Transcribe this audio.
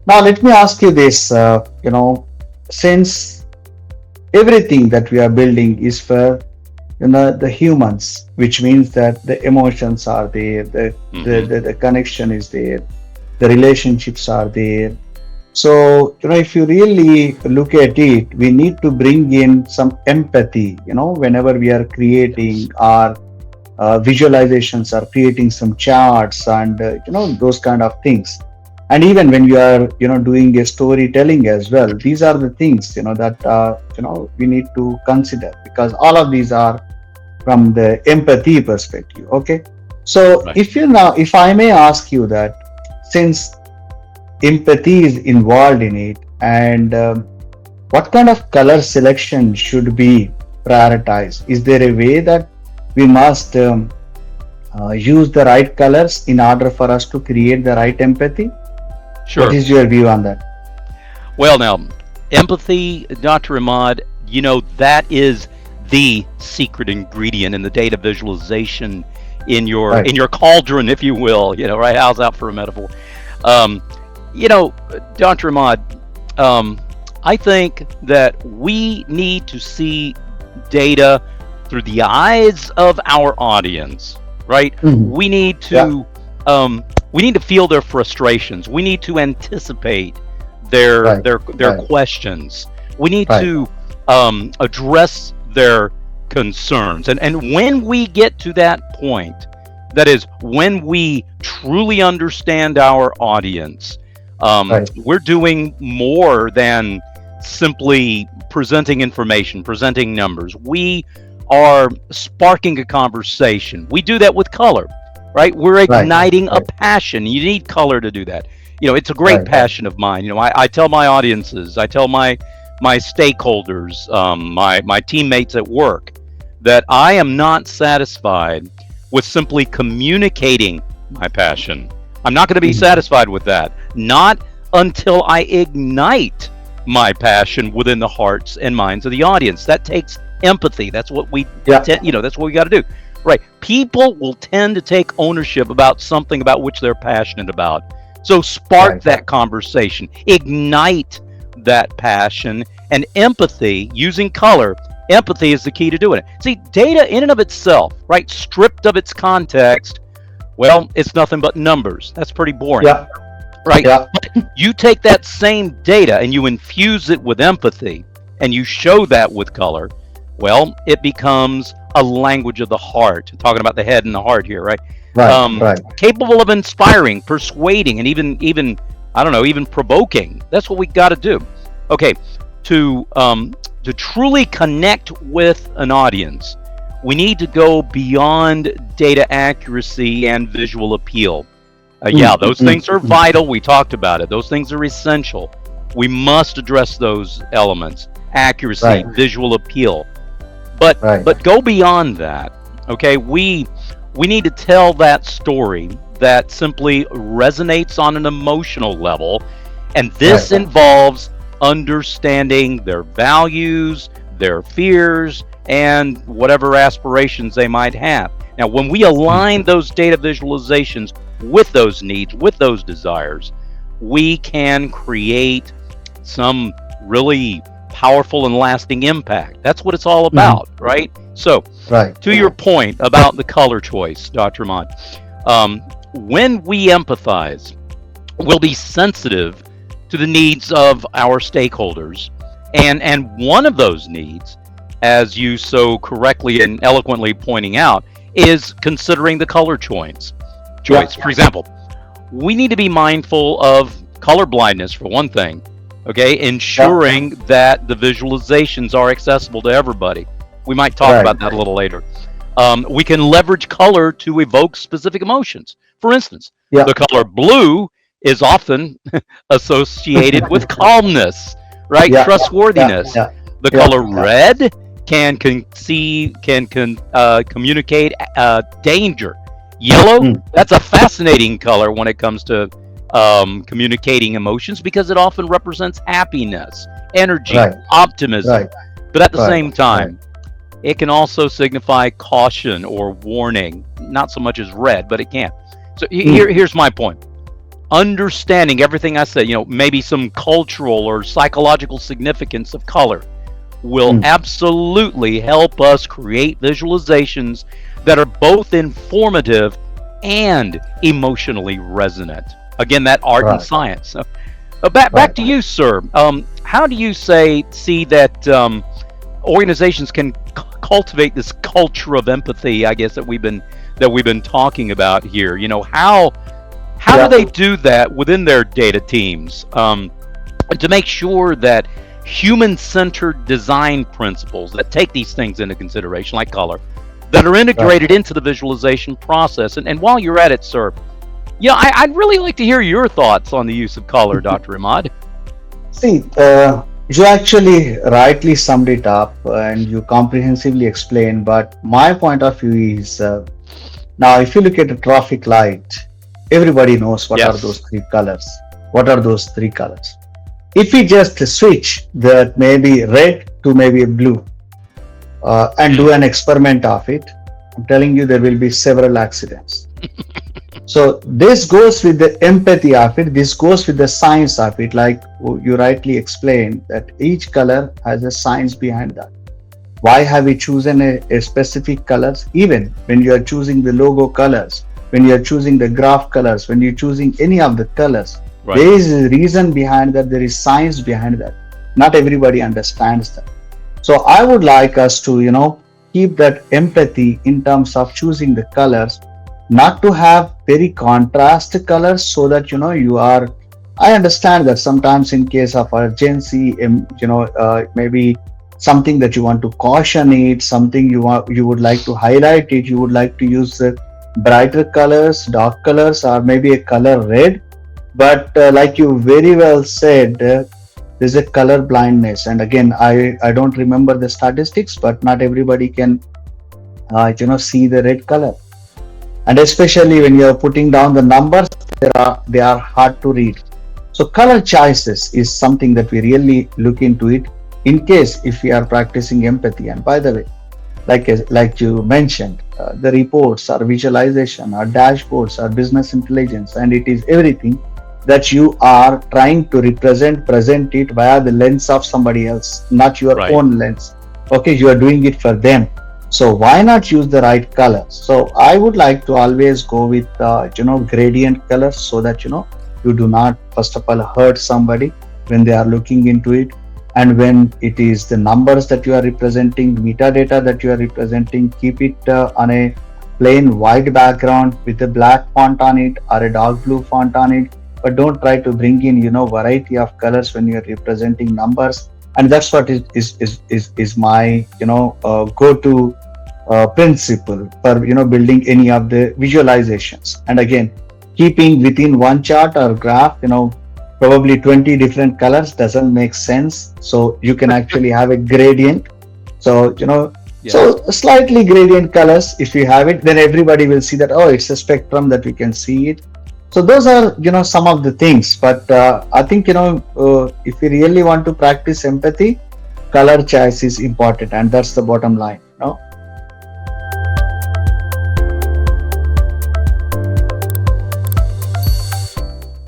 Now, let me ask you this, since everything that we are building is for the humans, which means that the emotions are there, Hmm. the connection is there, the relationships are there. So if you really look at it, we need to bring in some empathy, whenever we are creating our visualizations or creating some charts and those kind of things. And even when you are doing a storytelling as well, these are the things that we need to consider, because all of these are from the empathy perspective. Okay, so Right. if I may ask you that, since empathy is involved in it, and what kind of color selection should be prioritized? Is there a way that we must use the right colors in order for us to create the right empathy? What Sure. is your view on that? Well, now, empathy, Dr. Ahmad, that is the secret ingredient in the data visualization in your Right. in your cauldron, if you will. Right? How's that for a metaphor? Um, you know, Dr. Ahmad, um, I think that we need to see data through the eyes of our audience, right? Mhm. We need Yeah. to um, we need to feel their frustrations. We need to anticipate their Right. their their Right. questions. We need Right. to address their concerns. And when we get to that point, that is, when we truly understand our audience, Right. we're doing more than simply presenting information, presenting numbers. We are sparking a conversation. We do that with color, right? We're Right. igniting a Right. passion. You need color to do that. It's a great Right. Right. passion of mine. I tell my audiences, I tell my stakeholders, my teammates at work, that I am not satisfied with simply communicating my passion. I'm not going to be Mhm. satisfied with that. Not until I ignite my passion within the hearts and minds of the audience. That takes empathy. That's what we Yeah. that's what we got to do. Right. People will tend to take ownership about something about which they're passionate about. So spark Right. that conversation, ignite that passion, and empathy using color. Empathy is the key to doing it. See, data in and of itself, right, stripped of its context, well, it's nothing but numbers. That's pretty boring, Yeah. right? Yeah. But you take that same data and you infuse it with empathy and you show that with color, well, it becomes a language of the heart. Talking about the head and the heart here, right? Right. Right. Capable of inspiring, persuading, and even I don't know, even provoking. That's what we got to do. Okay, to truly connect with an audience, we need to go beyond data accuracy and visual appeal. Yeah, Mm, those mm, things are mm. vital. We talked about it. Those things are essential. We must address those elements: accuracy, Right. visual appeal. But Right. but go beyond that. Okay, we need to tell that story that simply resonates on an emotional level, and Right. this involves understanding their values, their fears, and whatever aspirations they might have. Now, when we align those data visualizations with those needs, with those desires, we can create some really powerful and lasting impact. That's what it's all Mhm. about, right? So, Right. to your point about the color choice, Dr. Ahmad, when we empathize, we'll be sensitive to the needs of our stakeholders. And one of those needs, as you so correctly and eloquently pointing out, is considering the color choice. Yeah. For example, we need to be mindful of color blindness for one thing, okay? Yeah. Ensuring that the visualizations are accessible to everybody. We might talk Right. about that a little later. We can leverage color to evoke specific emotions. For instance, Yeah. the color blue is often associated with calmness, right? Yeah. Yeah. Trustworthiness. Yeah. The Yeah. color Yeah. red can communicate danger. Yellow, Mm. that's a fascinating color when it comes to communicating emotions because it often represents happiness, energy, Right. optimism. Right. But at the Right. same time, it can also signify caution or warning, not so much as red, but it can. So Mm. here's my point. understanding everything I said, maybe some cultural or psychological significance of color will Mm, absolutely help us create visualizations that are both informative and emotionally resonant. Again, that art and right, science. So, back right. to you, sir. How do you see that organizations can cultivate this culture of empathy? I guess that we've been talking about here. How do Yeah. they do that within their data teams to make sure that human-centered design principles that take these things into consideration, like color, that are Right. integrated into the visualization process? And while you're at it, sir, I'd really like to hear your thoughts on the use of color, Dr. Ahmad. See, you actually rightly summed it up and you comprehensively explained. But my point of view is now, if you look at a traffic light, everybody knows what are those Yes. three colors. What are those three colors? If we just switch that maybe red to maybe blue and do an experiment of it, I'm telling you, there will be several accidents. So this goes with the empathy of it. This goes with the science of it. Like you rightly explained, that each color has a science behind that. Why have we chosen a specific colors? Even when you are choosing the logo colors, when you are choosing the graph colors, when you're choosing any of the colors, Right. there is a reason behind that. There is science behind that. Not everybody understands that. So I would like us to, keep that empathy in terms of choosing the colors, not to have very contrast colors so that, you are, I understand that sometimes in case of urgency, maybe something that you want to caution it, something you would like to highlight it, you would like to use brighter colors, dark colors, or maybe a color red. But like you very well said, there's a color blindness. And again, I don't remember the statistics, but not everybody can see the red color. And especially when you're putting down the numbers, they are hard to read. So color choices is something that we really look into it in case if we are practicing empathy. And by the way, like you mentioned, the reports or visualization or dashboards or business intelligence, and it is everything that you are trying to present it via the lens of somebody else, not your Right. own lens. Okay, you are doing it for them, so why not use the right colors? So I would like to always go with gradient colors, so that you do not first of all hurt somebody when they are looking into it. And when it is the numbers that you are representing, metadata that you are representing, keep it on a plain white background with a black font on it or a dark blue font on it. But don't try to bring in variety of colors when you are representing numbers. And that's what is my go to principle for building any of the visualizations. And again, keeping within one chart or graph, probably 20 different colors doesn't make sense. So you can actually have a gradient. So Yes. slightly gradient colors, if you have it, then everybody will see that, oh, it's a spectrum that we can see it. So those are some of the things. But I think if we really want to practice empathy, color choice is important, and that's the bottom line.